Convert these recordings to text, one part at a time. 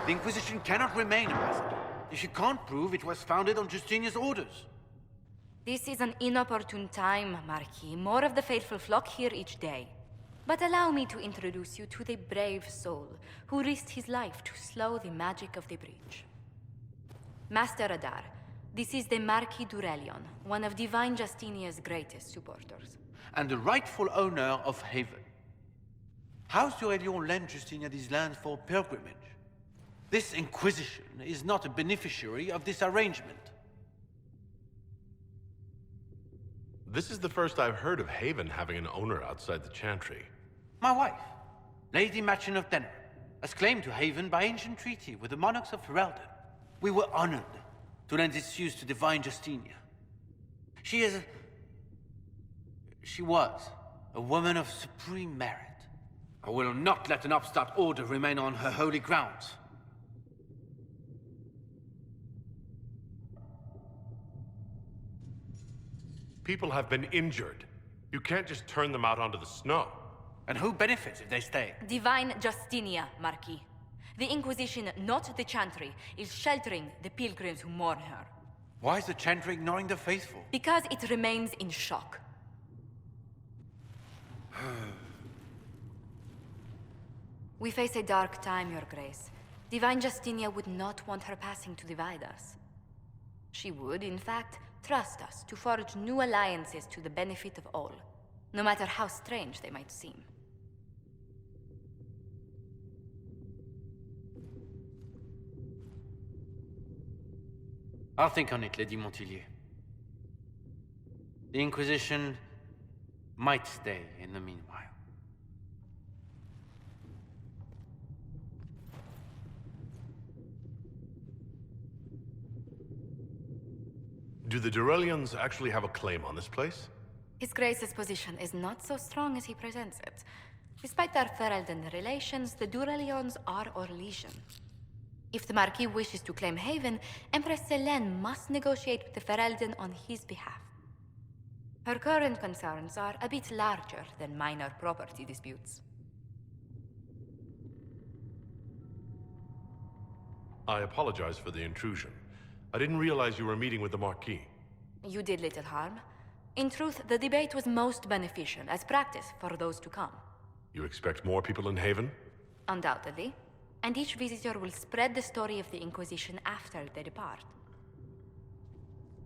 The Inquisition cannot remain, Ambassador, if you can't prove it was founded on Justinia's orders. This is an inopportune time, Marquis. More of the faithful flock here each day. But allow me to introduce you to the brave soul who risked his life to slow the magic of the breach. Master Adar, this is the Marquis d'Aurelion, one of Divine Justinia's greatest supporters. And the rightful owner of Haven. House d'Aurelion lent Justinia these lands for pilgrimage. This Inquisition is not a beneficiary of this arrangement. This is the first I've heard of Haven having an owner outside the Chantry. My wife, Lady Machin of Denner, has claim to Haven by ancient treaty with the monarchs of Aladan. We were honored to lend its use to Divine Justinia. She was a woman of supreme merit. I will not let an upstart order remain on her holy grounds. People have been injured. You can't just turn them out onto the snow. And who benefits if they stay? Divine Justinia, Marquis. The Inquisition, not the Chantry, is sheltering the pilgrims who mourn her. Why is the Chantry ignoring the faithful? Because it remains in shock. We face a dark time, Your Grace. Divine Justinia would not want her passing to divide us. She would, in fact, trust us to forge new alliances to the benefit of all, no matter how strange they might seem. I'll think on it, Lady Montilyet. The Inquisition might stay in the meanwhile. Do the d'Aurelions actually have a claim on this place? His Grace's position is not so strong as he presents it. Despite their Ferelden relations, the d'Aurelions are Orlesian. If the Marquis wishes to claim Haven, Empress Selene must negotiate with the Ferelden on his behalf. Her current concerns are a bit larger than minor property disputes. I apologize for the intrusion. I didn't realize you were meeting with the Marquis. You did little harm. In truth, the debate was most beneficial as practice for those to come. You expect more people in Haven? Undoubtedly. And each visitor will spread the story of the Inquisition after they depart.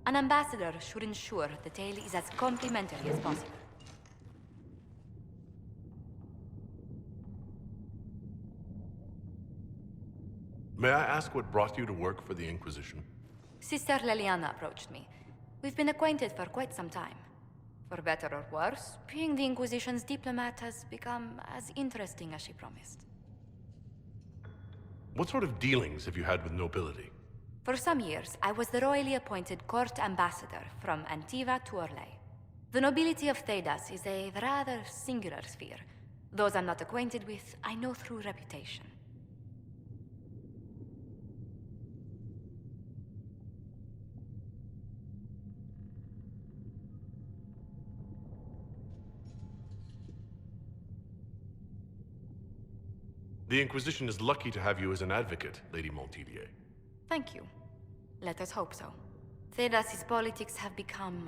An ambassador should ensure the tale is as complimentary as possible. May I ask what brought you to work for the Inquisition? Sister Leliana approached me. We've been acquainted for quite some time. For better or worse, being the Inquisition's diplomat has become as interesting as she promised. What sort of dealings have you had with nobility? For some years, I was the royally appointed court ambassador from Antiva to Orlais. The nobility of Thedas is a rather singular sphere. Those I'm not acquainted with, I know through reputation. The Inquisition is lucky to have you as an advocate, Lady Montilyet. Thank you. Let us hope so. Thedas's politics have become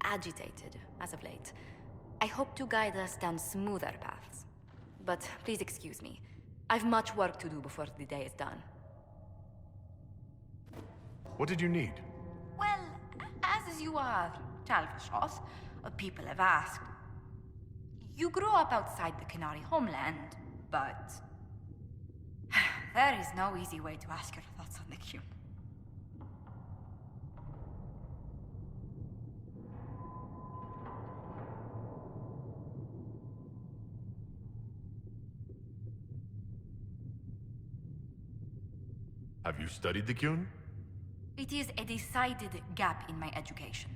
agitated as of late. I hope to guide us down smoother paths. But please excuse me. I've much work to do before the day is done. What did you need? Well, as you are Talvashoth, people have asked. You grew up outside the Canary homeland, but there is no easy way to ask your thoughts on the Qun. Have you studied the Qun? It is a decided gap in my education.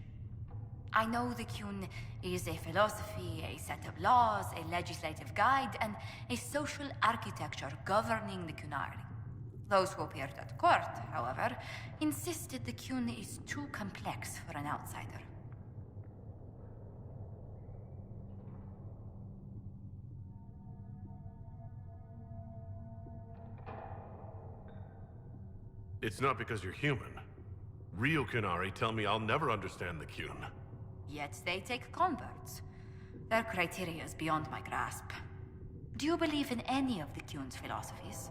I know the Qun is a philosophy, a set of laws, a legislative guide, and a social architecture governing the Qunari. Those who appeared at court, however, insisted the Qun is too complex for an outsider. It's not because you're human. Real Qunari tell me I'll never understand the Qun. Yet they take converts. Their criteria is beyond my grasp. Do you believe in any of the Qun's philosophies?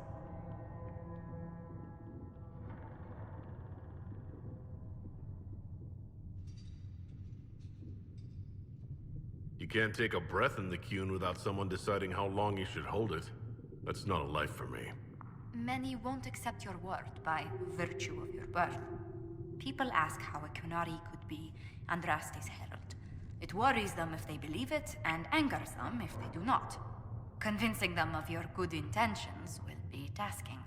You can't take a breath in the Qun without someone deciding how long you should hold it. That's not a life for me. Many won't accept your word by virtue of your birth. People ask how a Qunari could be Andraste's herald. It worries them if they believe it, and angers them if they do not. Convincing them of your good intentions will be tasking.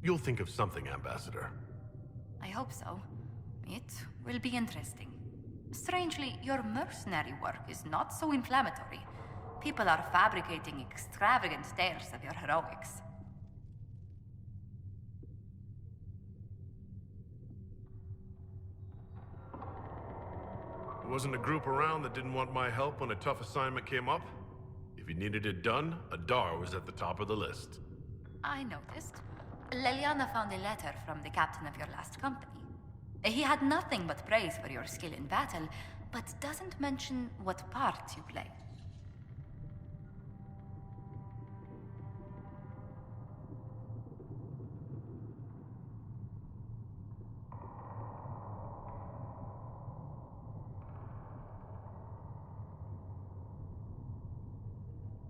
You'll think of something, Ambassador. I hope so. It will be interesting. Strangely, your mercenary work is not so inflammatory. People are fabricating extravagant tales of your heroics. There wasn't a group around that didn't want my help when a tough assignment came up. If you needed it done, Adar was at the top of the list. I noticed. Leliana found a letter from the captain of your last company. He had nothing but praise for your skill in battle, but doesn't mention what part you played.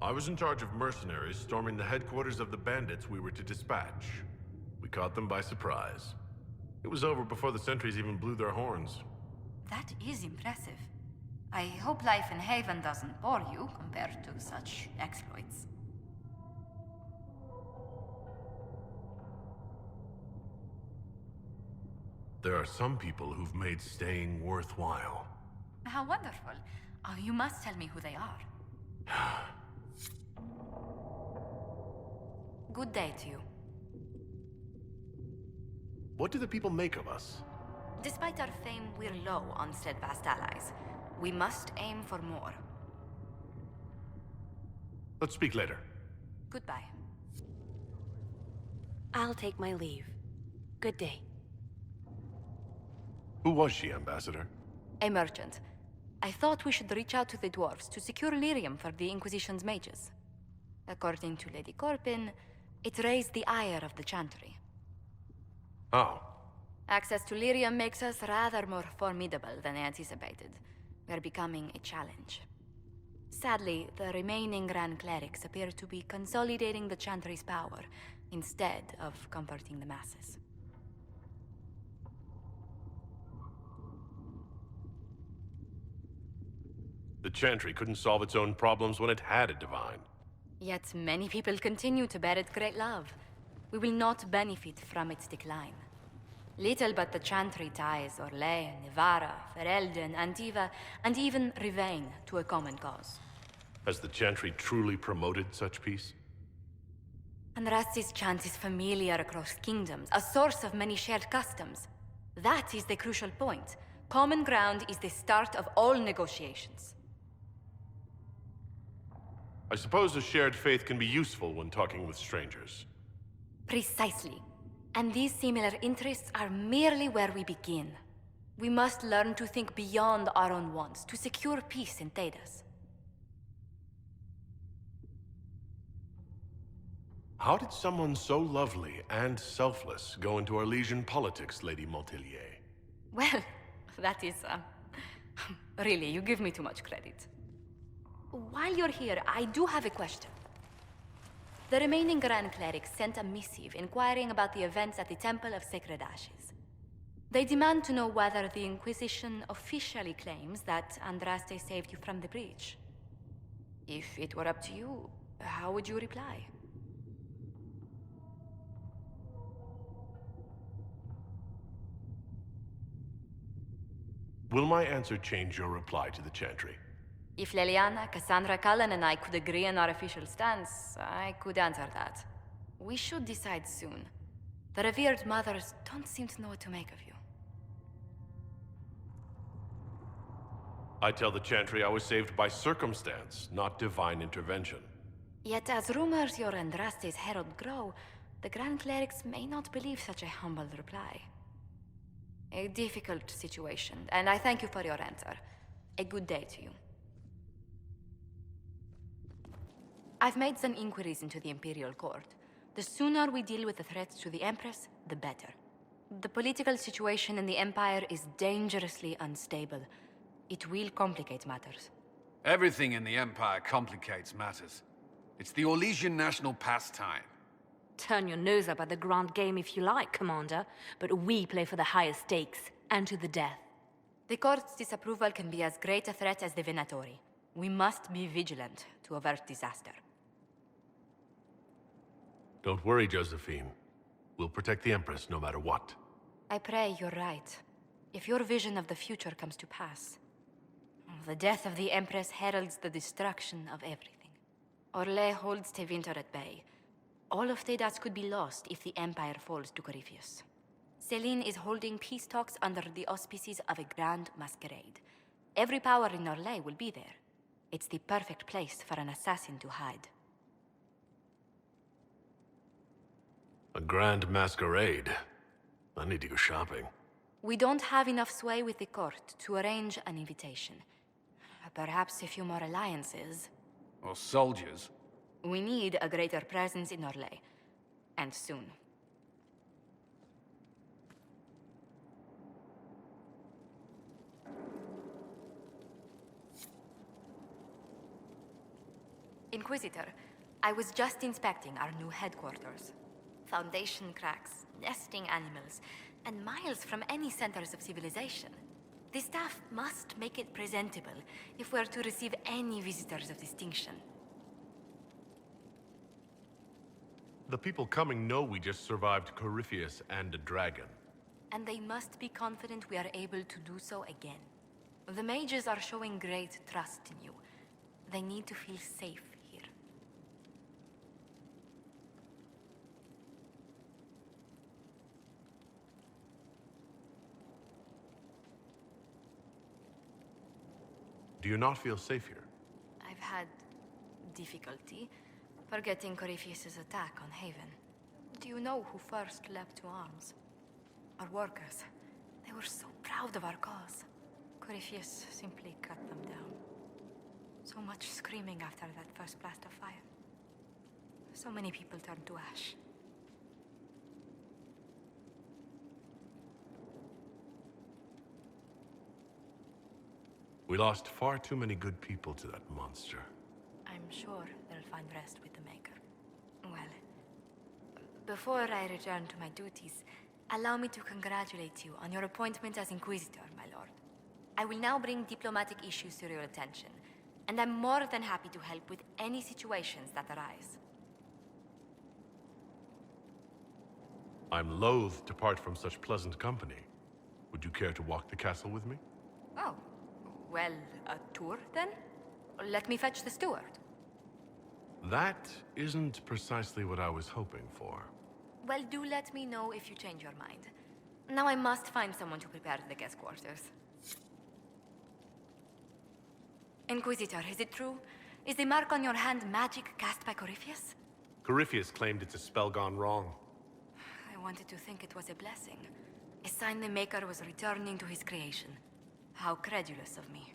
I was in charge of mercenaries storming the headquarters of the bandits we were to dispatch. We caught them by surprise. It was over before the sentries even blew their horns. That is impressive. I hope life in Haven doesn't bore you compared to such exploits. There are some people who've made staying worthwhile. How wonderful. You must tell me who they are. Good day to you. What do the people make of us? Despite our fame, we're low on steadfast allies. We must aim for more. Let's speak later. Goodbye. I'll take my leave. Good day. Who was she, Ambassador? A merchant. I thought we should reach out to the dwarves to secure lyrium for the Inquisition's mages. According to Lady Corpin, it raised the ire of the Chantry. Oh. Access to lyrium makes us rather more formidable than anticipated. We're becoming a challenge. Sadly, the remaining Grand Clerics appear to be consolidating the Chantry's power, instead of comforting the masses. The Chantry couldn't solve its own problems when it had a divine. Yet many people continue to bear it great love. We will not benefit from its decline. Little but the Chantry ties Orlais, Nevarra, Ferelden, Antiva, and even Rivain to a common cause. Has the Chantry truly promoted such peace? Andraste's chant is familiar across kingdoms, a source of many shared customs. That is the crucial point. Common ground is the start of all negotiations. I suppose a shared faith can be useful when talking with strangers. Precisely. And these similar interests are merely where we begin. We must learn to think beyond our own wants, to secure peace in Thedas. How did someone so lovely and selfless go into Arlesian politics, Lady Montelier? Well, that is, really, you give me too much credit. While you're here, I do have a question. The remaining Grand Clerics sent a missive inquiring about the events at the Temple of Sacred Ashes. They demand to know whether the Inquisition officially claims that Andraste saved you from the breach. If it were up to you, how would you reply? Will my answer change your reply to the Chantry? If Leliana, Cassandra Cullen, and I could agree on our official stance, I could answer that. We should decide soon. The revered mothers don't seem to know what to make of you. I tell the Chantry I was saved by circumstance, not divine intervention. Yet as rumors your Andraste's herald grow, the Grand Clerics may not believe such a humble reply. A difficult situation, and I thank you for your answer. A good day to you. I've made some inquiries into the Imperial Court. The sooner we deal with the threats to the Empress, the better. The political situation in the Empire is dangerously unstable. It will complicate matters. Everything in the Empire complicates matters. It's the Orlesian national pastime. Turn your nose up at the grand game if you like, Commander, but we play for the higher stakes, and to the death. The Court's disapproval can be as great a threat as the Venatori. We must be vigilant to avert disaster. Don't worry, Josephine. We'll protect the Empress no matter what. I pray you're right. If your vision of the future comes to pass, the death of the Empress heralds the destruction of everything. Orlais holds Tevinter at bay. All of Tedas could be lost if the Empire falls to Corypheus. Celine is holding peace talks under the auspices of a grand masquerade. Every power in Orlais will be there. It's the perfect place for an assassin to hide. A grand masquerade. I need to go shopping. We don't have enough sway with the court to arrange an invitation. Perhaps a few more alliances. Or soldiers. We need a greater presence in Orlais. And soon. Inquisitor, I was just inspecting our new headquarters. Foundation cracks, nesting animals, and miles from any centers of civilization. The staff must make it presentable if we're to receive any visitors of distinction. The people coming know we just survived Corypheus and a dragon. And they must be confident we are able to do so again. The mages are showing great trust in you. They need to feel safe here. Do you not feel safe here? I've had difficulty forgetting Corypheus's attack on Haven. Do you know who first leapt to arms? Our workers. They were so proud of our cause. Corypheus simply cut them down. So much screaming after that first blast of fire. So many people turned to ash. We lost far too many good people to that monster. I'm sure they'll find rest with the Maker. Well, before I return to my duties, allow me to congratulate you on your appointment as Inquisitor, my lord. I will now bring diplomatic issues to your attention, and I'm more than happy to help with any situations that arise. I'm loath to part from such pleasant company. Would you care to walk the castle with me? Oh, well, a tour then? Let me fetch the steward. That isn't precisely what I was hoping for. Well, do let me know if you change your mind. Now I must find someone to prepare the guest quarters. Inquisitor, is it true? Is the mark on your hand magic cast by Corypheus? Corypheus claimed it's a spell gone wrong. I wanted to think it was a blessing. A sign the Maker was returning to his creation. How credulous of me.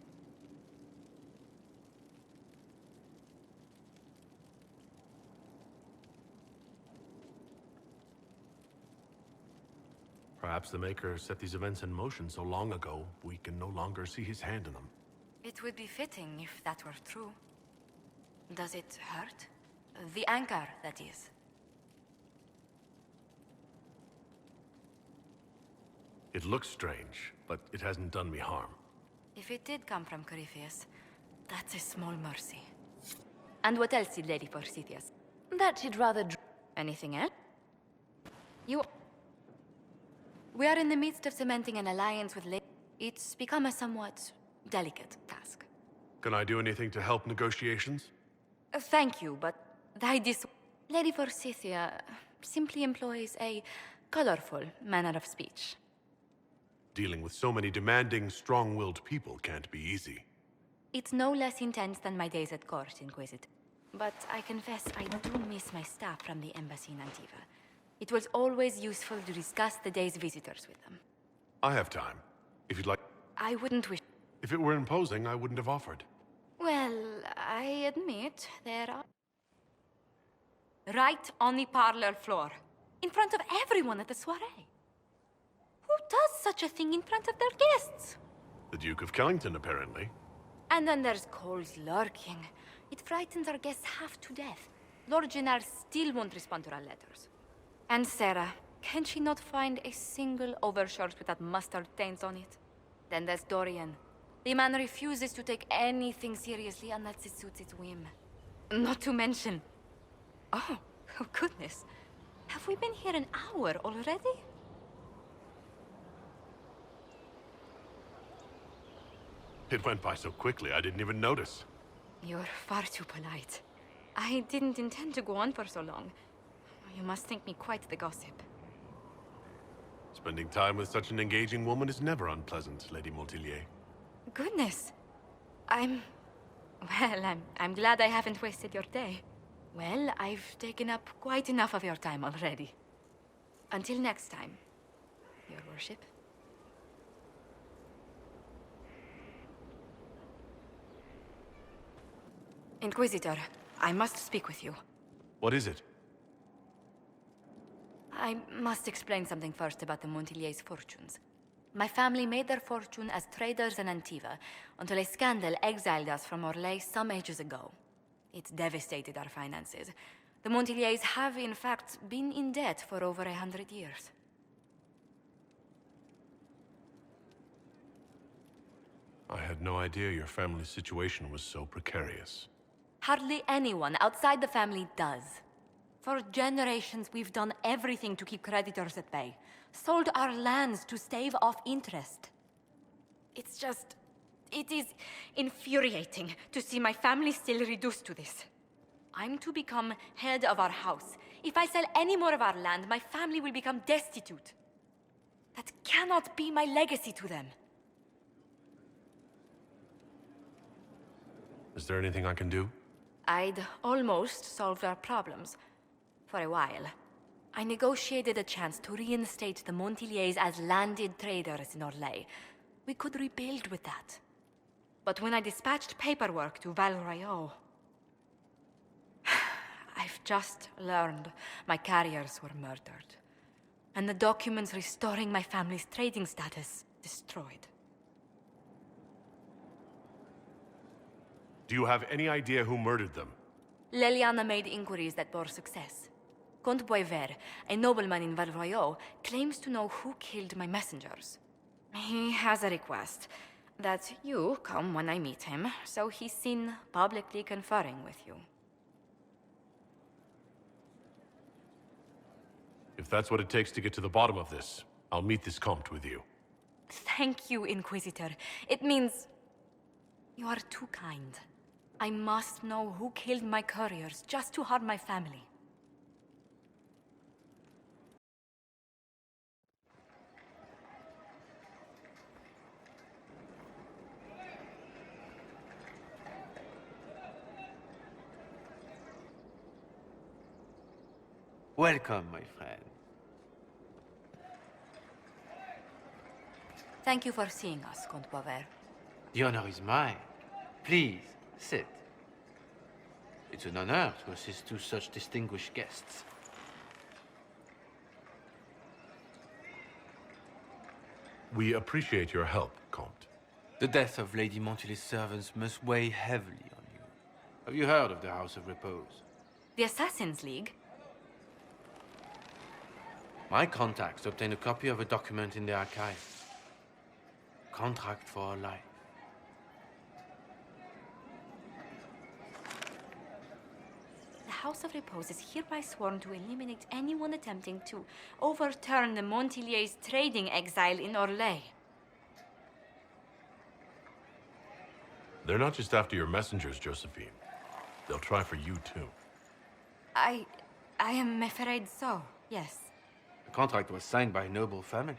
Perhaps the Maker set these events in motion so long ago, we can no longer see his hand in them. It would be fitting if that were true. Does it hurt? The anchor, that is. It looks strange, but it hasn't done me harm. If it did come from Corypheus, that's a small mercy. And what else did Lady Forsythias? That he'd rather Anything else? We are in the midst of cementing an alliance with Lady... It's become a somewhat delicate task. Can I do anything to help negotiations? Thank you, but Lady Forsythia simply employs a colorful manner of speech. Dealing with so many demanding, strong-willed people can't be easy. It's no less intense than my days at court, Inquisitor. But I confess I do miss my staff from the embassy in Antiva. It was always useful to discuss the day's visitors with them. I have time. If you'd like... I wouldn't wish... If it were imposing, I wouldn't have offered. Well, I admit there are... Right on the parlor floor, in front of everyone at the soiree. Who does such a thing in front of their guests? The Duke of Kellington, apparently. And then there's Cole's lurking. It frightens our guests half to death. Lord Gennard still won't respond to our letters. And Sarah, can she not find a single overshirt without mustard stains on it? Then there's Dorian. The man refuses to take anything seriously unless it suits his whim. Not to mention... Oh goodness. Have we been here an hour already? It went by so quickly, I didn't even notice. You're far too polite. I didn't intend to go on for so long. You must think me quite the gossip. Spending time with such an engaging woman is never unpleasant, Lady Montilyet. Goodness. I'm glad I haven't wasted your day. Well, I've taken up quite enough of your time already. Until next time, Your Worship. Inquisitor, I must speak with you. What is it? I must explain something first about the Montilyets' fortunes. My family made their fortune as traders in Antiva until a scandal exiled us from Orlais some ages ago. It devastated our finances. The Montilyets have, in fact, been in debt for over 100 years. I had no idea your family's situation was so precarious. Hardly anyone outside the family does. For generations, we've done everything to keep creditors at bay. Sold our lands to stave off interest. It is infuriating to see my family still reduced to this. I'm to become head of our house. If I sell any more of our land, my family will become destitute. That cannot be my legacy to them. Is there anything I can do? I'd almost solved our problems. For a while. I negotiated a chance to reinstate the Montilyets as landed traders in Orlais. We could rebuild with that. But when I dispatched paperwork to Val Royeaux... I've just learned my carriers were murdered. And the documents restoring my family's trading status destroyed. Do you have any idea who murdered them? Leliana made inquiries that bore success. Comte Boisvert, a nobleman in Val Royeaux, claims to know who killed my messengers. He has a request that you come when I meet him, so he's seen publicly conferring with you. If that's what it takes to get to the bottom of this, I'll meet this Comte with you. Thank you, Inquisitor. It means... you are too kind. I must know who killed my couriers just to harm my family. Welcome, my friend. Thank you for seeing us, Comte Boisvert. The honor is mine. Please, sit. It's an honor to assist two such distinguished guests. We appreciate your help, Comte. The death of Lady Montily's servants must weigh heavily on you. Have you heard of the House of Repose? The Assassin's League? My contacts obtained a copy of a document in the archives. Contract for life. The House of Repose is hereby sworn to eliminate anyone attempting to overturn the Montilyets' trading exile in Orlais. They're not just after your messengers, Josephine. They'll try for you, too. I am afraid so, yes. The contract was signed by a noble family.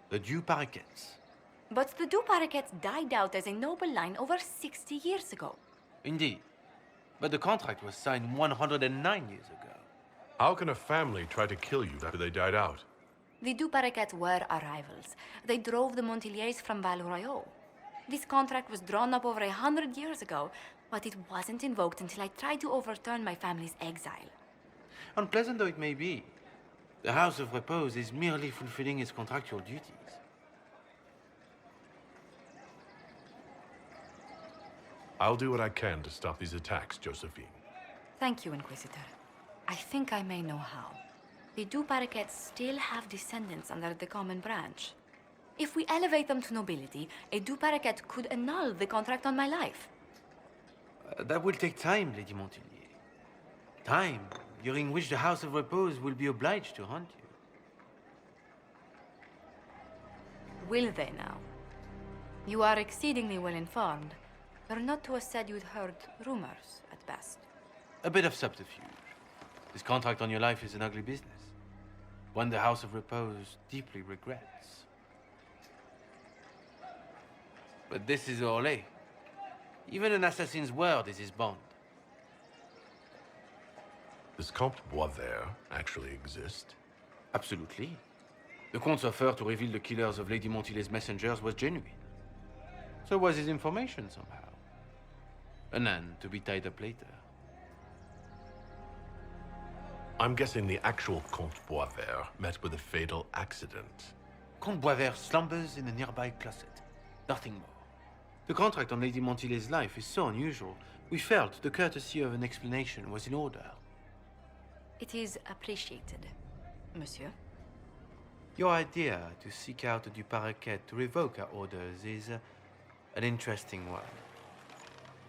The Duparquets. But the Duparquets died out as a noble line over 60 years ago. Indeed. But the contract was signed 109 years ago. How can a family try to kill you after they died out? The du Paraquet were our rivals. They drove the Montiliers from Val Royaux. This contract was drawn up over 100 years ago, but it wasn't invoked until I tried to overturn my family's exile. Unpleasant though it may be, the House of Repose is merely fulfilling its contractual duties. I'll do what I can to stop these attacks, Josephine. Thank you, Inquisitor. I think I may know how. The du Paraquets still have descendants under the common branch. If we elevate them to nobility, a du Paraquet could annul the contract on my life. That will take time, Lady Montilier. Time during which the House of Repose will be obliged to hunt you. Will they now? You are exceedingly well informed. You're not to have said you'd heard rumors, at best. A bit of subterfuge. This contract on your life is an ugly business. One the House of Repose deeply regrets. But this is Orlais. Even an assassin's word is his bond. Does Comte Boisvert actually exist? Absolutely. The Comte's offer to reveal the killers of Lady Montilier's messengers was genuine. So was his information somehow. An end to be tied up later. I'm guessing the actual Comte Boisvert met with a fatal accident. Comte Boisvert slumbers in a nearby closet. Nothing more. The contract on Lady Montilier's life is so unusual, we felt the courtesy of an explanation was in order. It is appreciated, monsieur. Your idea to seek out the du Paraquet to revoke our orders is an interesting one.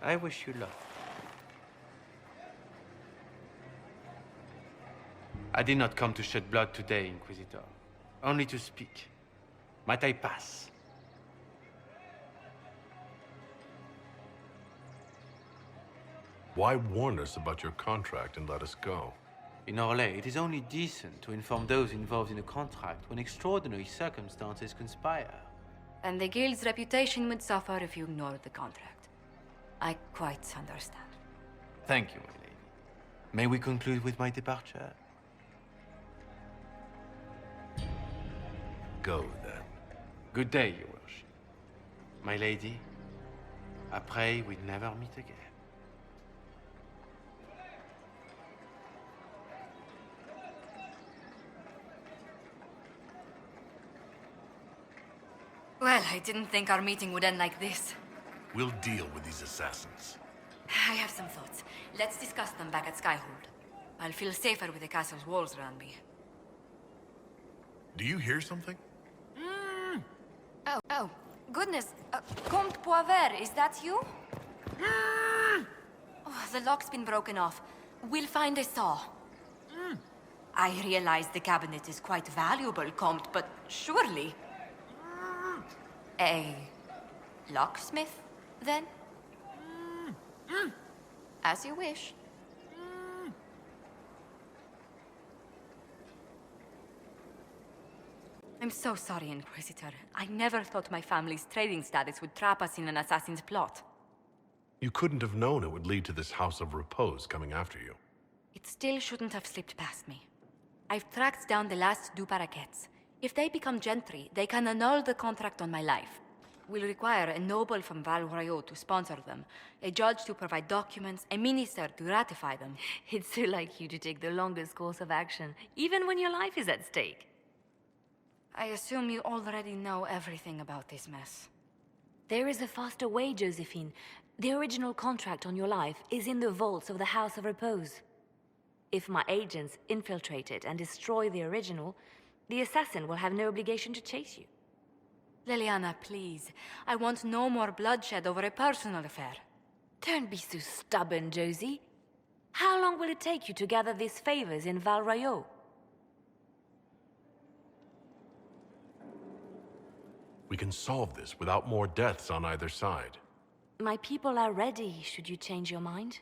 I wish you luck. I did not come to shed blood today, Inquisitor. Only to speak. Might I pass? Why warn us about your contract and let us go? In Orlais, it is only decent to inform those involved in a contract when extraordinary circumstances conspire. And the guild's reputation would suffer if you ignored the contract. I quite understand. Thank you, my lady. May we conclude with my departure? Go, then. Good day, your worship. My lady, I pray we never meet again. Well, I didn't think our meeting would end like this. We'll deal with these assassins. I have some thoughts. Let's discuss them back at Skyhold. I'll feel safer with the castle's walls around me. Do you hear something? Oh, goodness. Comte Boisvert, is that you? Oh, the lock's been broken off. We'll find a saw. I realize the cabinet is quite valuable, Comte, but surely... A locksmith, then? As you wish. I'm so sorry, Inquisitor. I never thought my family's trading status would trap us in an assassin's plot. You couldn't have known it would lead to this House of Repose coming after you. It still shouldn't have slipped past me. I've tracked down the last du Paraquets. If they become gentry, they can annul the contract on my life. We'll require a noble from Val Royaux to sponsor them, a judge to provide documents, a minister to ratify them. It's so like you to take the longest course of action, even when your life is at stake. I assume you already know everything about this mess. There is a faster way, Josephine. The original contract on your life is in the vaults of the House of Repose. If my agents infiltrate it and destroy the original, the assassin will have no obligation to chase you. Liliana, please. I want no more bloodshed over a personal affair. Don't be so stubborn, Josie. How long will it take you to gather these favors in Val Royaux? We can solve this without more deaths on either side. My people are ready, should you change your mind.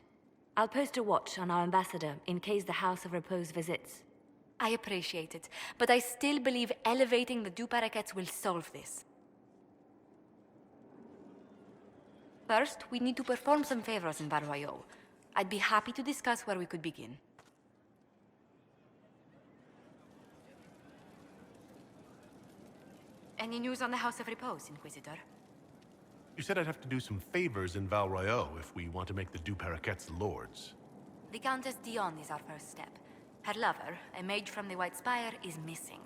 I'll post a watch on our ambassador in case the House of Repose visits. I appreciate it, but I still believe elevating the du Paraquets will solve this. First, we need to perform some favors in Val Royaux. I'd be happy to discuss where we could begin. Any news on the House of Repose, Inquisitor? You said I'd have to do some favors in Val Royeaux if we want to make the Du Paraquets lords. The Countess Dion is our first step. Her lover, a mage from the White Spire, is missing.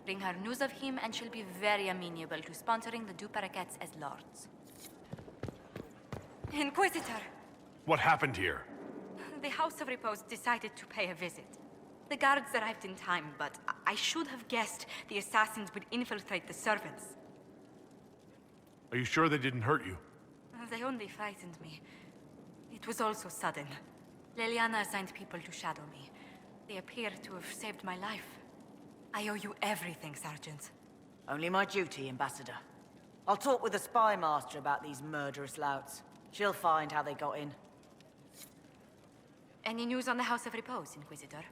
Bring her news of him and she'll be very amenable to sponsoring the Du Paraquets as lords. Inquisitor! What happened here? The House of Repose decided to pay a visit. The guards arrived in time, but I should have guessed the assassins would infiltrate the servants. Are you sure they didn't hurt you? They only frightened me. It was all so sudden. Leliana assigned people to shadow me. They appear to have saved my life. I owe you everything, Sergeant. Only my duty, Ambassador. I'll talk with the spy master about these murderous louts. She'll find how they got in. Any news on the House of Repose, Inquisitor?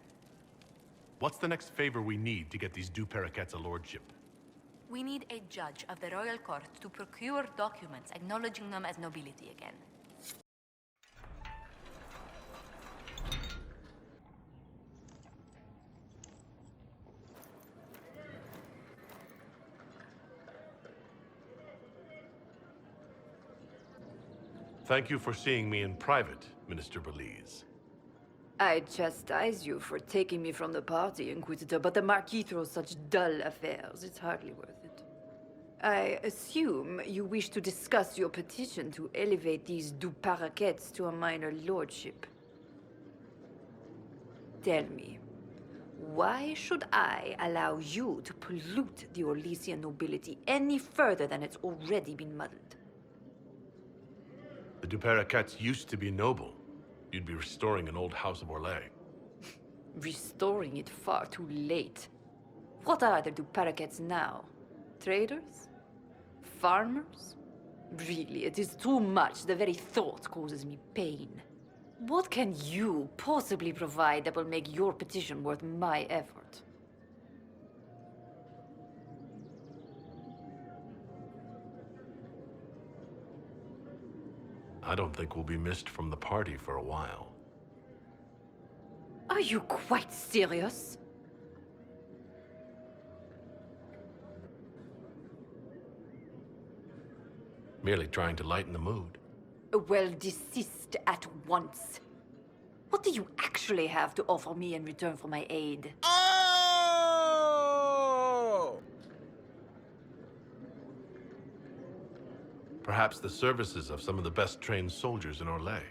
What's the next favor we need to get these Du Paraquets a lordship? We need a judge of the royal court to procure documents acknowledging them as nobility again. Thank you for seeing me in private, Minister Belize. I chastise you for taking me from the party, Inquisitor, but the Marquis throws such dull affairs. It's hardly worth it. I assume you wish to discuss your petition to elevate these Du Paraquets to a minor lordship. Tell me, why should I allow you to pollute the Orlesian nobility any further than it's already been muddled? The Du Paraquets used to be noble. You'd be restoring an old house of Orlais. Restoring it far too late. What are the Du Paraquets now? Traders? Farmers? Really, it is too much. The very thought causes me pain. What can you possibly provide that will make your petition worth my effort? I don't think we'll be missed from the party for a while. Are you quite serious? Merely trying to lighten the mood. Well, desist at once. What do you actually have to offer me in return for my aid? Perhaps the services of some of the best trained soldiers in Orlais.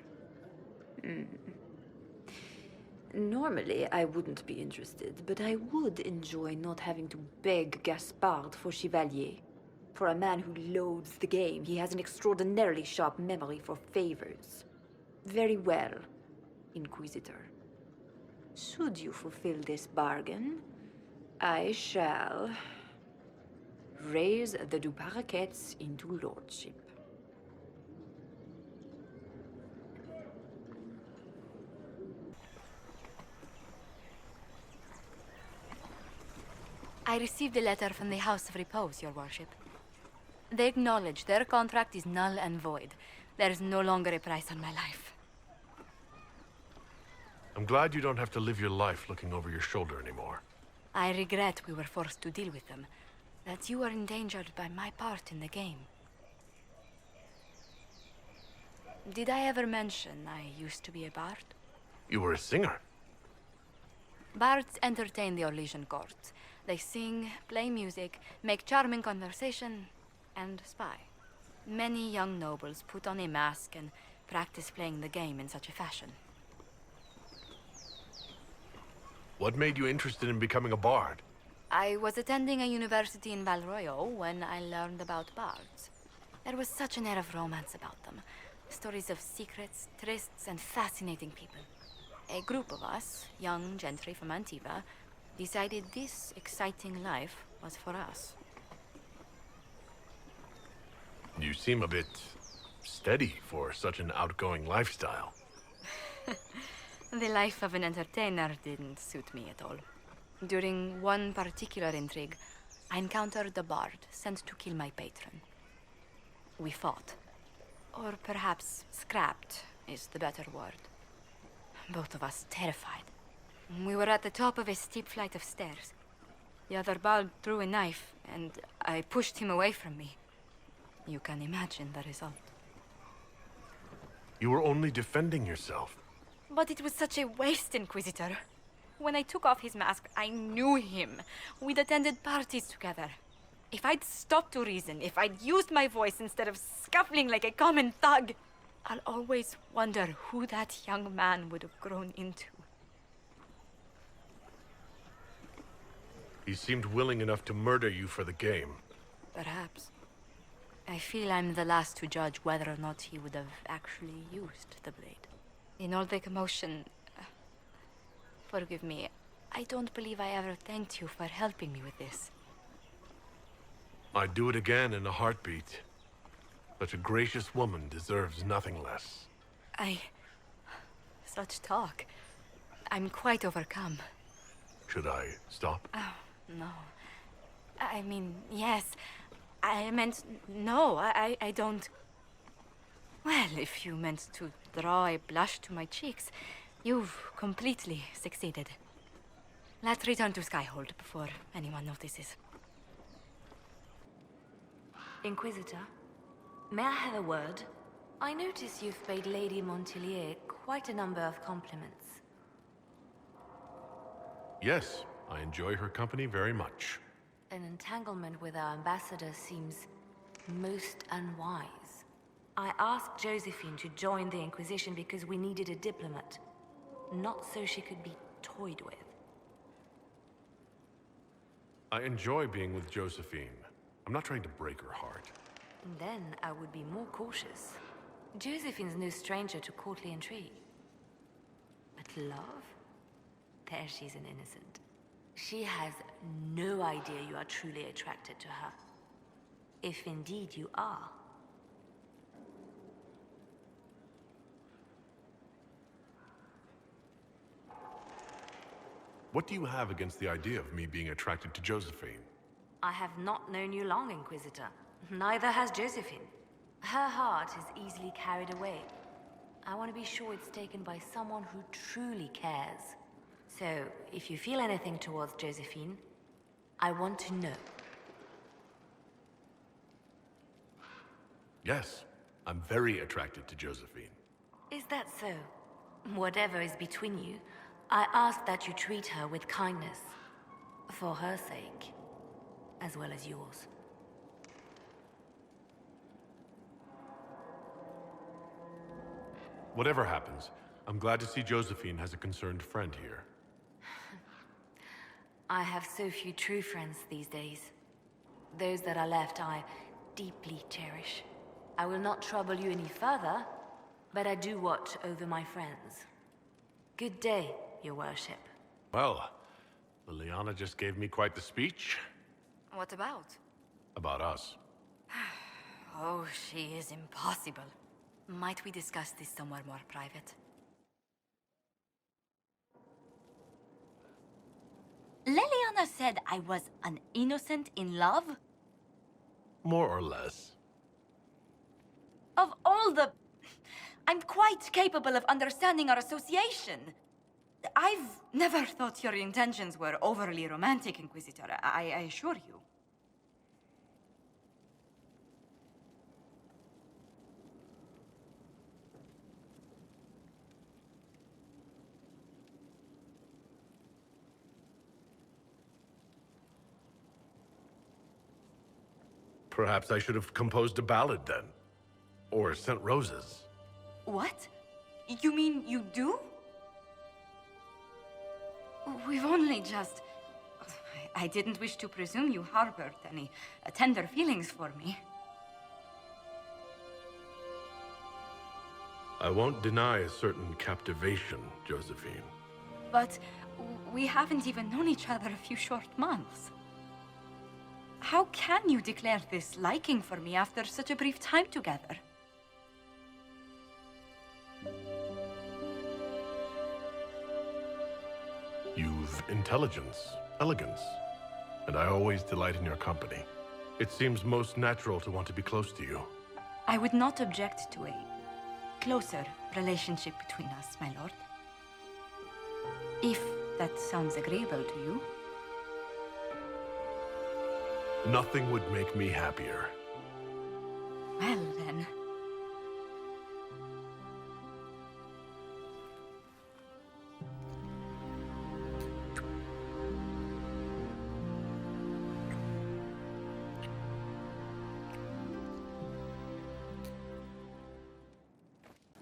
Normally, I wouldn't be interested, but I would enjoy not having to beg Gaspard for Chevalier. For a man who loathes the game, he has an extraordinarily sharp memory for favors. Very well, Inquisitor. Should you fulfill this bargain, I shall raise the Du Paraquets into lordship. I received a letter from the House of Repose, Your Worship. They acknowledge their contract is null and void. There is no longer a price on my life. I'm glad you don't have to live your life looking over your shoulder anymore. I regret we were forced to deal with them. That you were endangered by my part in the game. Did I ever mention I used to be a bard? You were a singer. Bards entertain the Orlesian court. They sing, play music, make charming conversation, and spy. Many young nobles put on a mask and practice playing the game in such a fashion. What made you interested in becoming a bard? I was attending a university in Val Royeaux when I learned about bards. There was such an air of romance about them. Stories of secrets, trysts, and fascinating people. A group of us, young gentry from Antiva, decided this exciting life was for us. You seem a bit steady for such an outgoing lifestyle. The life of an entertainer didn't suit me at all. During one particular intrigue, I encountered a bard sent to kill my patron. We fought. Or perhaps scrapped is the better word. Both of us terrified. We were at the top of a steep flight of stairs. The other Bal threw a knife, and I pushed him away from me. You can imagine the result. You were only defending yourself. But it was such a waste, Inquisitor. When I took off his mask, I knew him. We'd attended parties together. If I'd stopped to reason, if I'd used my voice instead of scuffling like a common thug, I'll always wonder who that young man would have grown into. He seemed willing enough to murder you for the game. Perhaps. I feel I'm the last to judge whether or not he would have actually used the blade. In all the commotion... forgive me, I don't believe I ever thanked you for helping me with this. I'd do it again in a heartbeat. Such a gracious woman deserves nothing less. Such talk. I'm quite overcome. Should I stop? Oh, no. I mean, yes. I meant no, I don't... Well, if you meant to draw a blush to my cheeks, you've completely succeeded. Let's return to Skyhold before anyone notices. Inquisitor, may I have a word? I notice you've paid Lady Montelier quite a number of compliments. Yes, I enjoy her company very much. An entanglement with our ambassador seems most unwise. I asked Josephine to join the Inquisition because we needed a diplomat, not so she could be toyed with. I enjoy being with Josephine. I'm not trying to break her heart. Then I would be more cautious. Josephine's no stranger to courtly intrigue. But love? There she's an innocent. She has no idea you are truly attracted to her. If indeed you are. What do you have against the idea of me being attracted to Josephine? I have not known you long, Inquisitor. Neither has Josephine. Her heart is easily carried away. I want to be sure it's taken by someone who truly cares. So, if you feel anything towards Josephine, I want to know. Yes, I'm very attracted to Josephine. Is that so? Whatever is between you, I ask that you treat her with kindness. For her sake, as well as yours. Whatever happens, I'm glad to see Josephine has a concerned friend here. I have so few true friends these days. Those that are left I deeply cherish. I will not trouble you any further, but I do watch over my friends. Good day, your worship. Well, Liliana just gave me quite the speech. What about? About us. Oh, she is impossible. Might we discuss this somewhere more private? Liliana said I was an innocent in love? More or less. Of all the... I'm quite capable of understanding our association. I've never thought your intentions were overly romantic, Inquisitor. I assure you. Perhaps I should have composed a ballad then. Or sent roses. What? You mean you do? We've only just... I didn't wish to presume you harbored any tender feelings for me. I won't deny a certain captivation, Josephine. But we haven't even known each other a few short months. How can you declare this liking for me after such a brief time together? You've intelligence, elegance, and I always delight in your company. It seems most natural to want to be close to you. I would not object to a closer relationship between us, my lord. If that sounds agreeable to you. Nothing would make me happier. Well, then.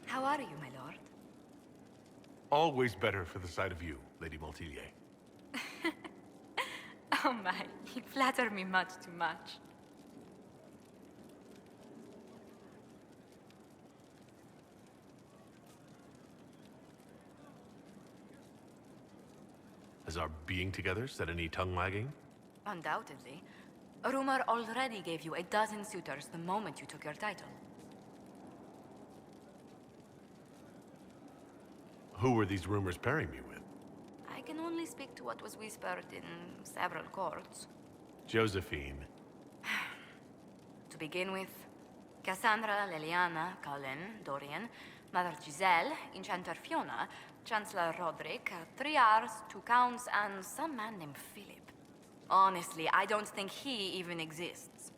How are you, my lord? Always better for the sight of you, Lady Maltilier. Oh my, you flatter me much too much. Has our being together set any tongue wagging? Undoubtedly. A rumor already gave you a dozen suitors the moment you took your title. Who were these rumors pairing me with? I can only speak to what was whispered in several courts. Josephine. To begin with, Cassandra, Leliana, Cullen, Dorian, Mother Giselle, Enchanter Fiona, Chancellor Roderick, 3 Rs, 2 Counts, and some man named Philip. Honestly, I don't think he even exists.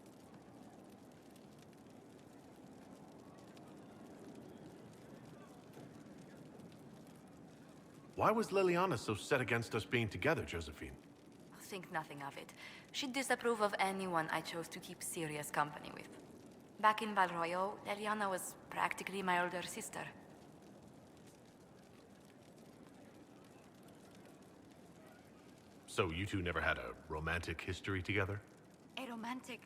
Why was Leliana so set against us being together, Josephine? Think nothing of it. She'd disapprove of anyone I chose to keep serious company with. Back in Val Royeaux, Leliana was practically my older sister. So you two never had a romantic history together? A romantic...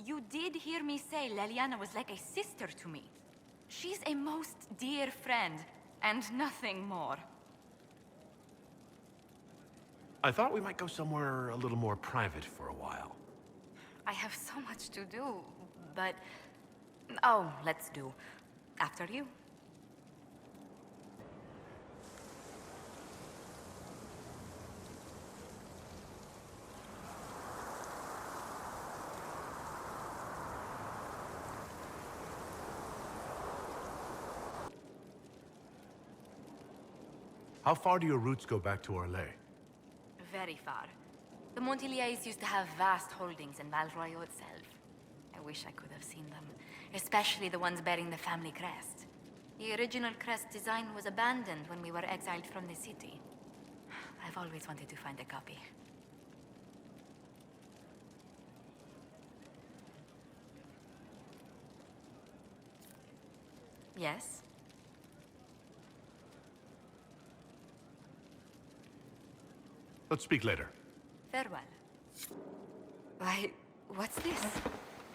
You did hear me say Leliana was like a sister to me. She's a most dear friend, and nothing more. I thought we might go somewhere a little more private for a while. I have so much to do, but... Oh, let's do. After you. How far do your roots go back to Orlais? Very far. The Montiliers used to have vast holdings in Val Royeaux itself. I wish I could have seen them, especially the ones bearing the family crest. The original crest design was abandoned when we were exiled from the city. I've always wanted to find a copy. Yes? Let's speak later. Farewell. Why, what's this?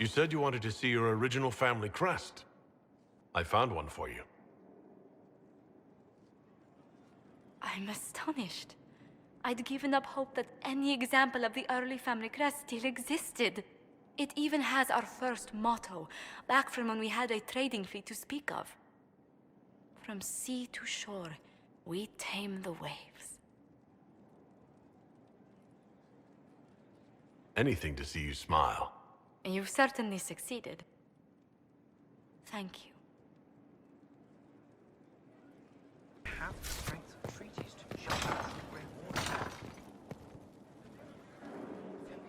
You said you wanted to see your original family crest. I found one for you. I'm astonished. I'd given up hope that any example of the early family crest still existed. It even has our first motto, back from when we had a trading fleet to speak of. From sea to shore, we tame the waves. Anything to see you smile. You've certainly succeeded. Thank you. Have the strength of treaties to jump out the great water.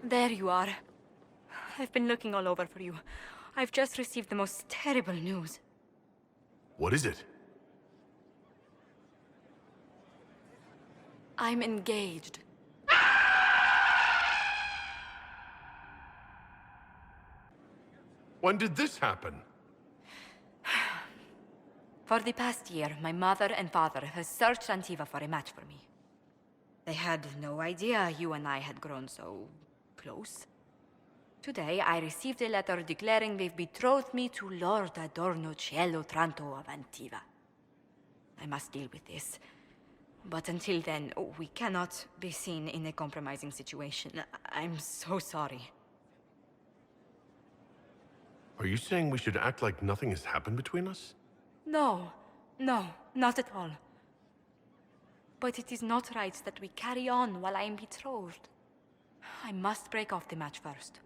There you are. I've been looking all over for you. I've just received the most terrible news. What is it? I'm engaged. When did this happen? For the past year, my mother and father have searched Antiva for a match for me. They had no idea you and I had grown so close. Today, I received a letter declaring they've betrothed me to Lord Adorno Cielo Tranto of Antiva. I must deal with this. But until then, we cannot be seen in a compromising situation. I'm so sorry. Are you saying we should act like nothing has happened between us? No, not at all. But it is not right that we carry on while I am betrothed. I must break off the match first.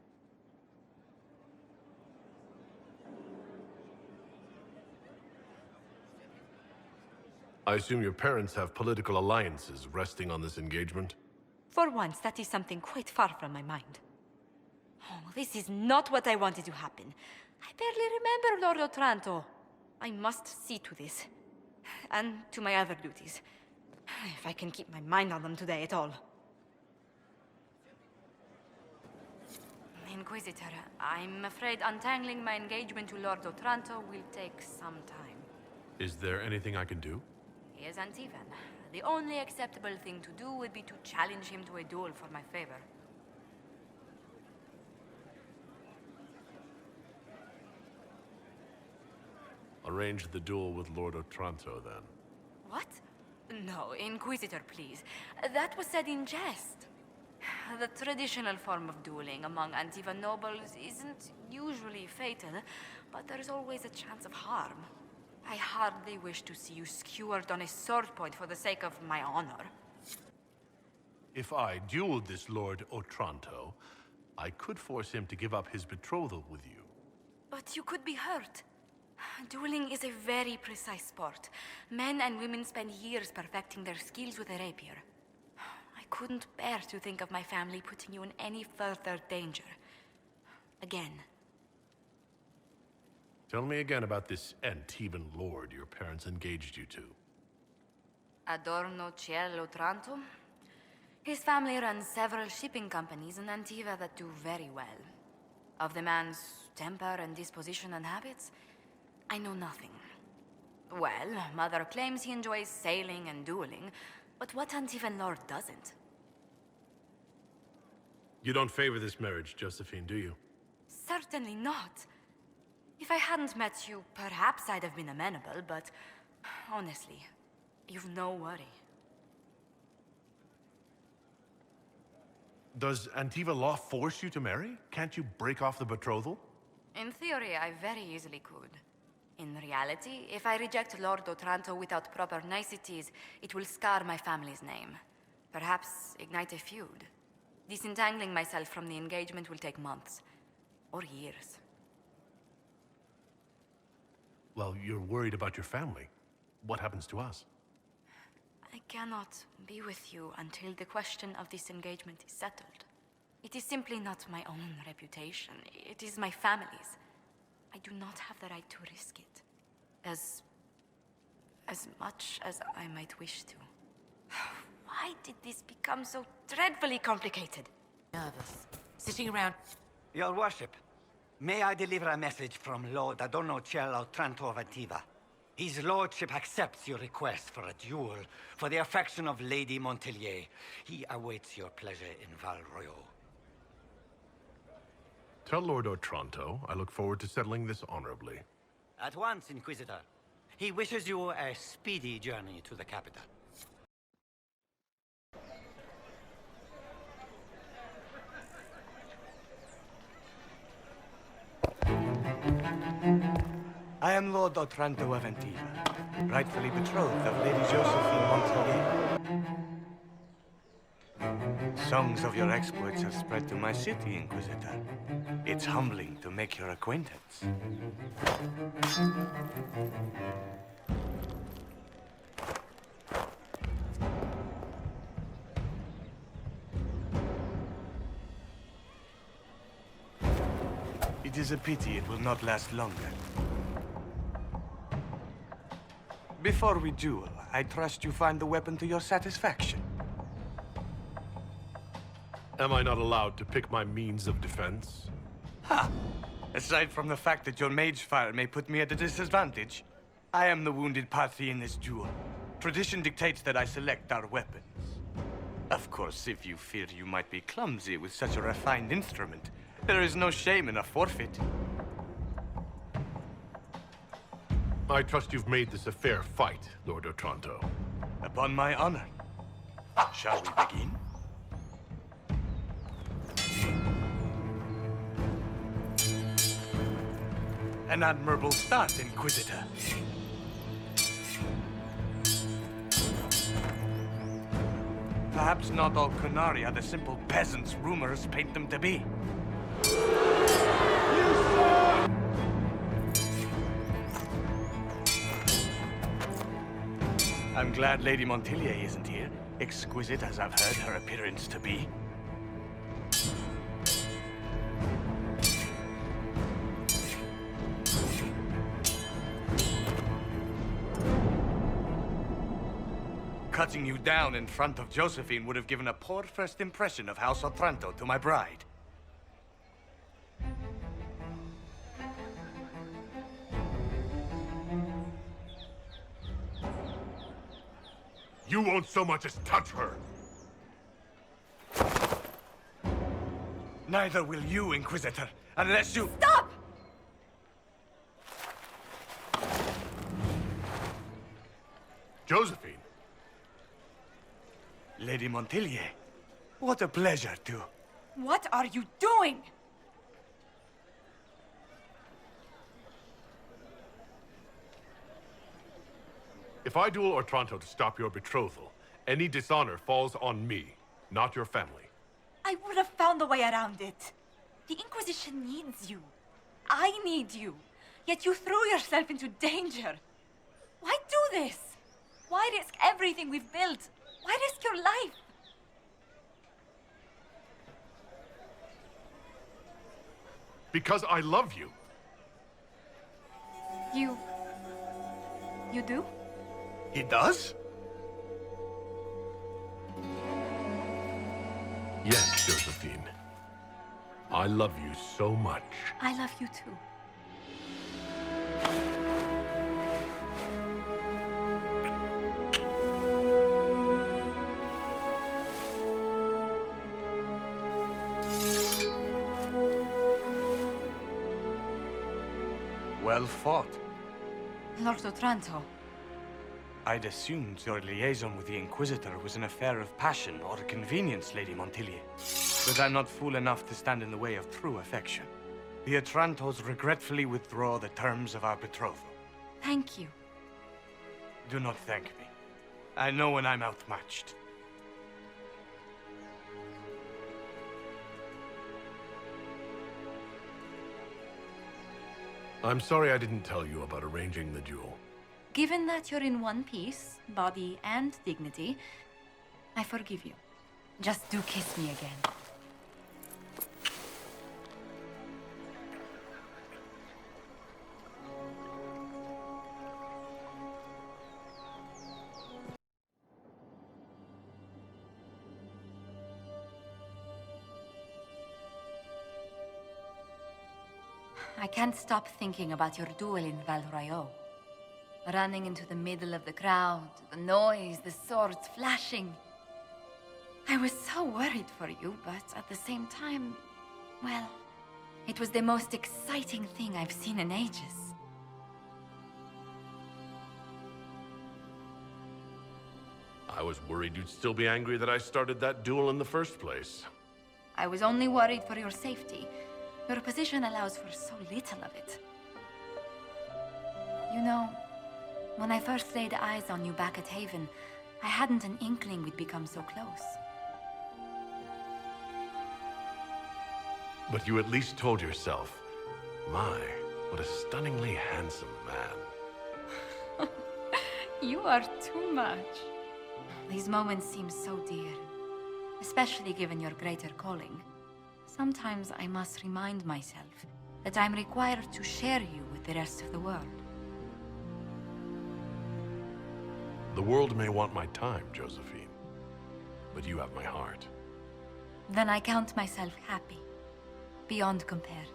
I assume your parents have political alliances resting on this engagement? For once, that is something quite far from my mind. Oh, this is not what I wanted to happen. I barely remember Lord Otranto. I must see to this. And to my other duties. If I can keep my mind on them today at all. Inquisitor, I'm afraid untangling my engagement to Lord Otranto will take some time. Is there anything I can do? He is Antivan. The only acceptable thing to do would be to challenge him to a duel for my favor. Arrange the duel with Lord Otranto, then. What? No, Inquisitor, please. That was said in jest. The traditional form of dueling among Antivan nobles isn't usually fatal, but there's always a chance of harm. I hardly wish to see you skewered on a sword point for the sake of my honor. If I dueled this Lord Otranto, I could force him to give up his betrothal with you. But you could be hurt. Dueling is a very precise sport. Men and women spend years perfecting their skills with a rapier. I couldn't bear to think of my family putting you in any further danger. Again. Tell me again about this Antivan lord your parents engaged you to. Adorno Ciel Otranto? His family runs several shipping companies in Antiva that do very well. Of the man's temper and disposition and habits, I know nothing. Well, Mother claims he enjoys sailing and dueling, but what Antivan lord doesn't? You don't favor this marriage, Josephine, do you? Certainly not. If I hadn't met you, perhaps I'd have been amenable, but honestly, you've no worry. Does Antiva law force you to marry? Can't you break off the betrothal? In theory, I very easily could. In reality, if I reject Lord Otranto without proper niceties, it will scar my family's name. Perhaps ignite a feud. Disentangling myself from the engagement will take months. Or years. Well, you're worried about your family. What happens to us? I cannot be with you until the question of this engagement is settled. It is simply not my own reputation. It is my family's. I do not have the right to risk it. As much as I might wish to. Why did this become so dreadfully complicated? Nervous. Sitting around. Your worship, may I deliver a message from Lord Adorno Ciel Otranto of Antiva? His lordship accepts your request for a duel for the affection of Lady Montelier. He awaits your pleasure in Val Royal. Tell Lord Otranto I look forward to settling this honorably. At once, Inquisitor. He wishes you a speedy journey to the capital. I am Lord Otranto of Antiva, rightfully betrothed of Lady Josephine Montelier. Songs of your exploits have spread to my city, Inquisitor. It's humbling to make your acquaintance. It is a pity it will not last longer. Before we duel, I trust you find the weapon to your satisfaction. Am I not allowed to pick my means of defense? Ha! Aside from the fact that your mage fire may put me at a disadvantage, I am the wounded party in this duel. Tradition dictates that I select our weapons. Of course, if you fear you might be clumsy with such a refined instrument, there is no shame in a forfeit. I trust you've made this a fair fight, Lord Otranto. Upon my honor. Shall we begin? An admirable start, Inquisitor. Perhaps not all Kunari are the simple peasants rumors paint them to be. I'm glad Lady Montelier isn't here, exquisite as I've heard her appearance to be. cutting you down in front of Josephine would have given a poor first impression of House Otranto to my bride. You won't so much as touch her! Neither will you, Inquisitor, unless you— Stop! Josephine! Lady Montilyet, what a pleasure to— What are you doing? If I duel Otranto to stop your betrothal, any dishonor falls on me, not your family. I would have found a way around it. The Inquisition needs you. I need you. Yet you threw yourself into danger. Why do this? Why risk everything we've built? Why risk your life? Because I love you. You do? He does? Yes, Josephine. I love you so much. I love you too. Well fought. Lord Otranto. I'd assumed your liaison with the Inquisitor was an affair of passion or convenience, Lady Montilyet. But I'm not fool enough to stand in the way of true affection. The Otrantos regretfully withdraw the terms of our betrothal. Thank you. Do not thank me. I know when I'm outmatched. I'm sorry I didn't tell you about arranging the duel. Given that you're in one piece, body and dignity, I forgive you. Just do kiss me again. I can't stop thinking about your duel in Val Royeaux. Running into the middle of the crowd, the noise, the swords flashing. I was so worried for you, but at the same time, well, it was the most exciting thing I've seen in ages. I was worried you'd still be angry that I started that duel in the first place. I was only worried for your safety. Your position allows for so little of it. You know, when I first laid eyes on you back at Haven, I hadn't an inkling we'd become so close. But you at least told yourself, my, what a stunningly handsome man. You are too much. These moments seem so dear, especially given your greater calling. Sometimes I must remind myself that I'm required to share you with the rest of the world. The world may want my time, Josephine, but you have my heart. Then I count myself happy, beyond compare.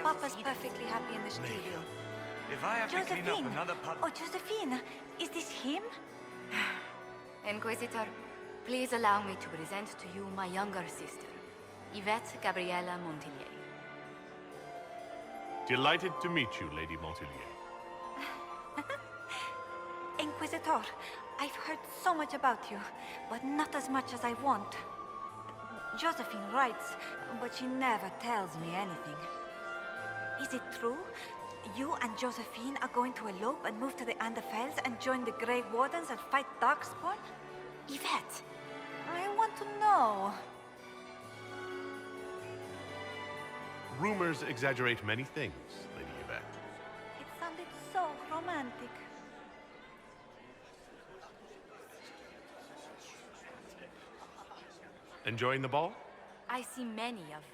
Papa's perfectly happy in the studio. If I have to clean up another pub— Oh, Josephine, is this him? Inquisitor, please allow me to present to you my younger sister, Yvette Gabriella Montilyet. Delighted to meet you, Lady Montilyet. Inquisitor, I've heard so much about you, but not as much as I want. Josephine writes, but she never tells me anything. Is it true? You and Josephine are going to elope and move to the Anderfels and join the Grey Wardens and fight Darkspawn? Yvette, I want to know. Rumors exaggerate many things, Lady Yvette. It sounded so romantic. Enjoying the ball? I see many of.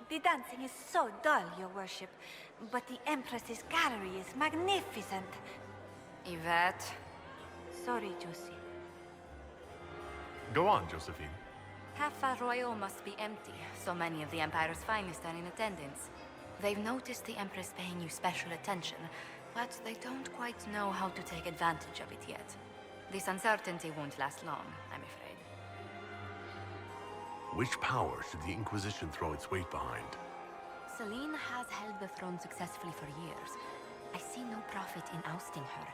The dancing is so dull, Your Worship. But the Empress's gallery is magnificent. Yvette. Sorry, Josie. Go on, Josephine. Half Royal must be empty. So many of the Empire's finest are in attendance. They've noticed the Empress paying you special attention, but they don't quite know how to take advantage of it yet. This uncertainty won't last long, I'm afraid. Which power should the Inquisition throw its weight behind? Celine has held the throne successfully for years. I see no profit in ousting her.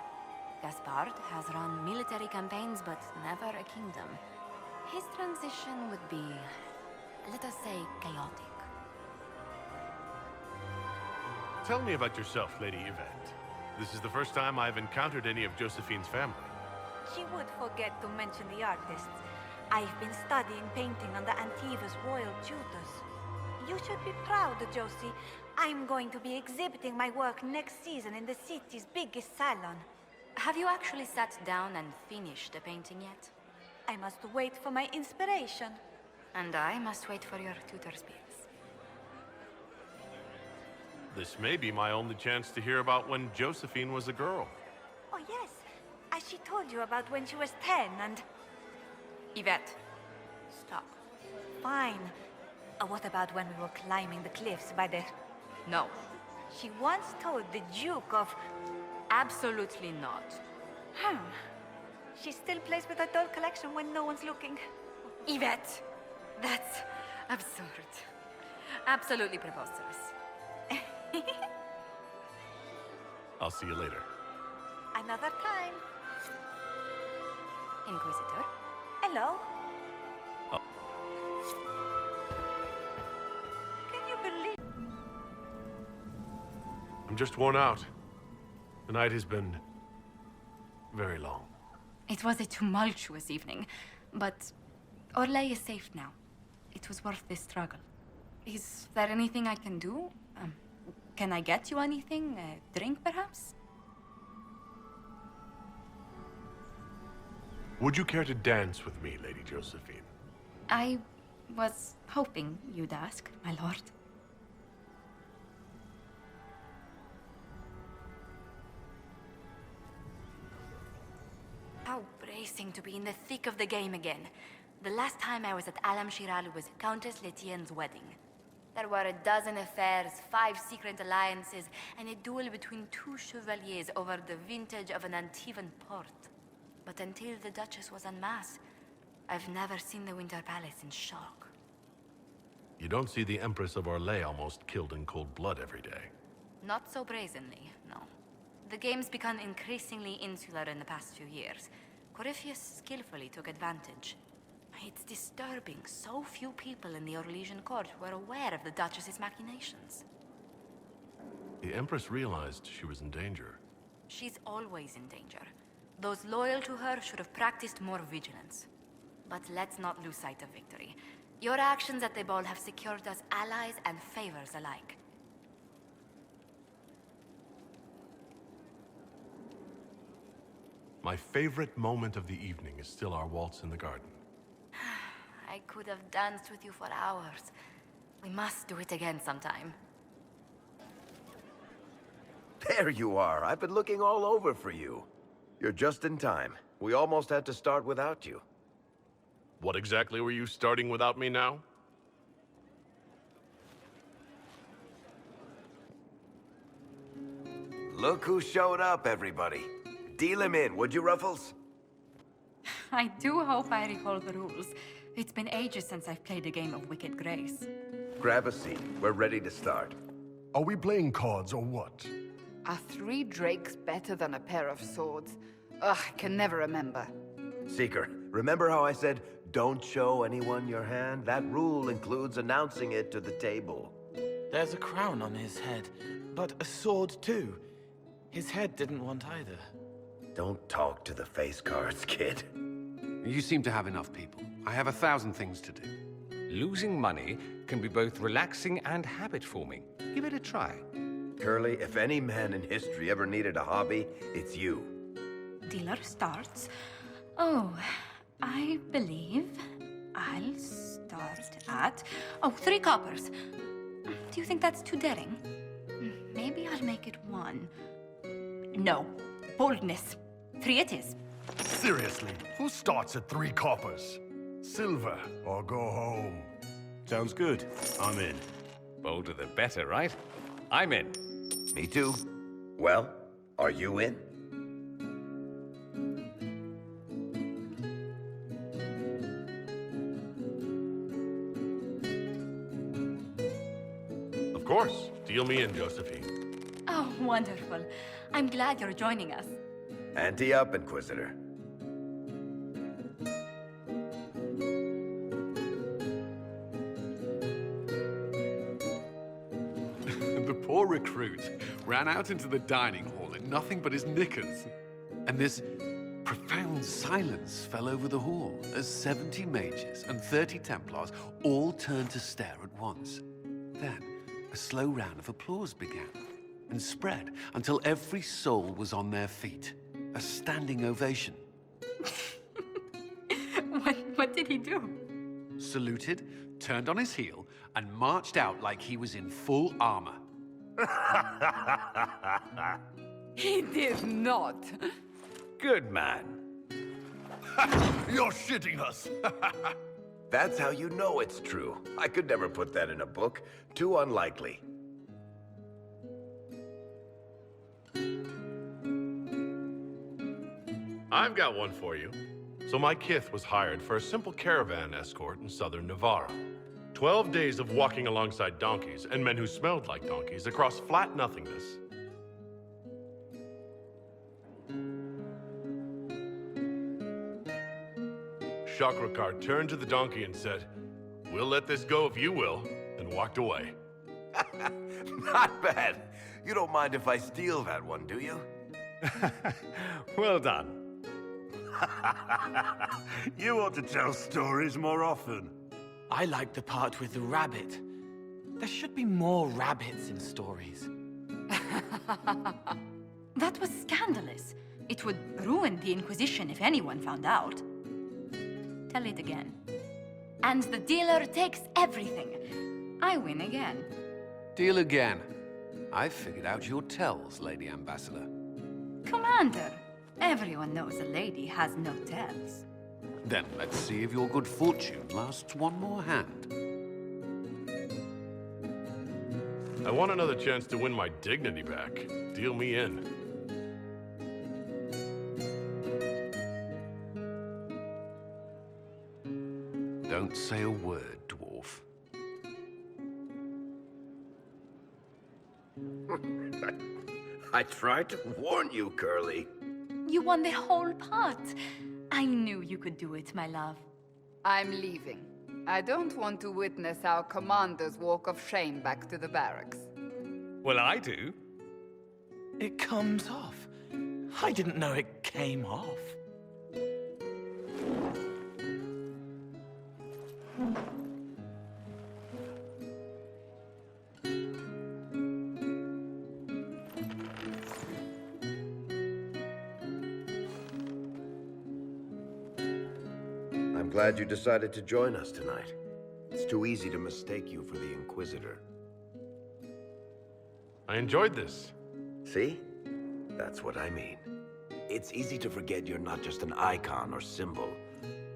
Gaspard has run military campaigns, but never a kingdom. His transition would be, let us say, chaotic. Tell me about yourself, Lady Yvette. This is the first time I've encountered any of Josephine's family. She would forget to mention the artists. I've been studying painting under Antiva's royal tutors. You should be proud, Josie. I'm going to be exhibiting my work next season in the city's biggest salon. Have you actually sat down and finished the painting yet? I must wait for my inspiration. And I must wait for your tutor's bills. This may be my only chance to hear about when Josephine was a girl. Oh, yes. As she told you about when she was 10 and... Yvette, stop. Fine. What about when we were climbing the cliffs by the... No. She once told the Duke of... Absolutely not. She still plays with her doll collection when no one's looking. Yvette, that's absurd. Absolutely preposterous. I'll see you later. Another time. Inquisitor? Hello? Can you believe... I'm just worn out. The night has been very long. It was a tumultuous evening, but Orlais is safe now. It was worth the struggle. Is there anything I can do? Can I get you anything? A drink, perhaps? Would you care to dance with me, Lady Josephine? I was hoping you'd ask, my lord. How bracing to be in the thick of the game again. The last time I was at Alam Shiral was Countess Letienne's wedding. There were a dozen affairs, 5 secret alliances, and a duel between 2 chevaliers over the vintage of an Antivan port. But until the Duchess was unmasked, I've never seen the Winter Palace in shock. You don't see the Empress of Orlais almost killed in cold blood every day. Not so brazenly, no. The game's become increasingly insular in the past few years. Corypheus skillfully took advantage. It's disturbing so few people in the Orlesian court were aware of the Duchess's machinations. The Empress realized she was in danger. She's always in danger. Those loyal to her should have practiced more vigilance. But let's not lose sight of victory. Your actions at the ball have secured us allies and favors alike. My favorite moment of the evening is still our waltz in the garden. I could have danced with you for hours. We must do it again sometime. There you are. I've been looking all over for you. You're just in time. We almost had to start without you. What exactly were you starting without me now? Look who showed up, everybody. Deal him in, would you, Ruffles? I do hope I recall the rules. It's been ages since I've played a game of Wicked Grace. Grab a seat. We're ready to start. Are we playing cards or what? Are 3 drakes better than a pair of swords? Ugh, I can never remember. Seeker, remember how I said, don't show anyone your hand? That rule includes announcing it to the table. There's a crown on his head, but a sword too. His head didn't want either. Don't talk to the face cards, kid. You seem to have enough people. I have 1,000 things to do. Losing money can be both relaxing and habit-forming. Give it a try. Curly, if any man in history ever needed a hobby, it's you. Dealer starts. Oh, I believe I'll start at... Oh, 3 coppers. Do you think that's too daring? Maybe I'll make it 1. No. Boldness. 3 it is. Seriously, who starts at 3 coppers? Silver or go home? Sounds good. I'm in. Bolder the better, right? I'm in. Me too. Well, are you in? Of course. Deal me in, Josephine. Oh, wonderful. I'm glad you're joining us. Ante up, Inquisitor. The poor recruit ran out into the dining hall in nothing but his knickers. And this profound silence fell over the hall as 70 mages and 30 Templars all turned to stare at once. Then, a slow round of applause began and spread until every soul was on their feet. A standing ovation. What did he do? Saluted, turned on his heel, and marched out like he was in full armor. He did not. Good man. You're shitting us. That's how you know it's true. I could never put that in a book. Too unlikely. I've got one for you. So my kith was hired for a simple caravan escort in southern Navarra. 12 days of walking alongside donkeys and men who smelled like donkeys across flat nothingness. Chakrakar turned to the donkey and said, "We'll let this go if you will," and walked away. Not bad. You don't mind if I steal that one, do you? Well done. You ought to tell stories more often. I like the part with the rabbit. There should be more rabbits in stories. That was scandalous. It would ruin the Inquisition if anyone found out. Tell it again. And the dealer takes everything. I win again. Deal again. I've figured out your tells, Lady Ambassador. Commander, everyone knows a lady has no tells. Then let's see if your good fortune lasts one more hand. I want another chance to win my dignity back. Deal me in. Don't say a word, dwarf. I tried to warn you, Curly. You won the whole pot. I knew you could do it, my love. I'm leaving. I don't want to witness our commander's walk of shame back to the barracks. Well, I do. It comes off. I didn't know it came off. I'm glad you decided to join us tonight. It's too easy to mistake you for the Inquisitor. I enjoyed this. See? That's what I mean. It's easy to forget you're not just an icon or symbol.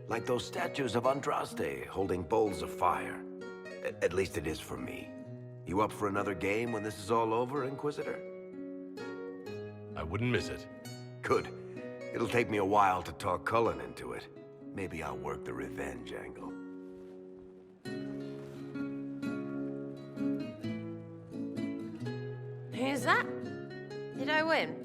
Like those statues of Andraste holding bowls of fire. At least it is for me. You up for another game when this is all over, Inquisitor? I wouldn't miss it. Good. It'll take me a while to talk Cullen into it. Maybe I'll work the revenge angle. Who's that? Did I win?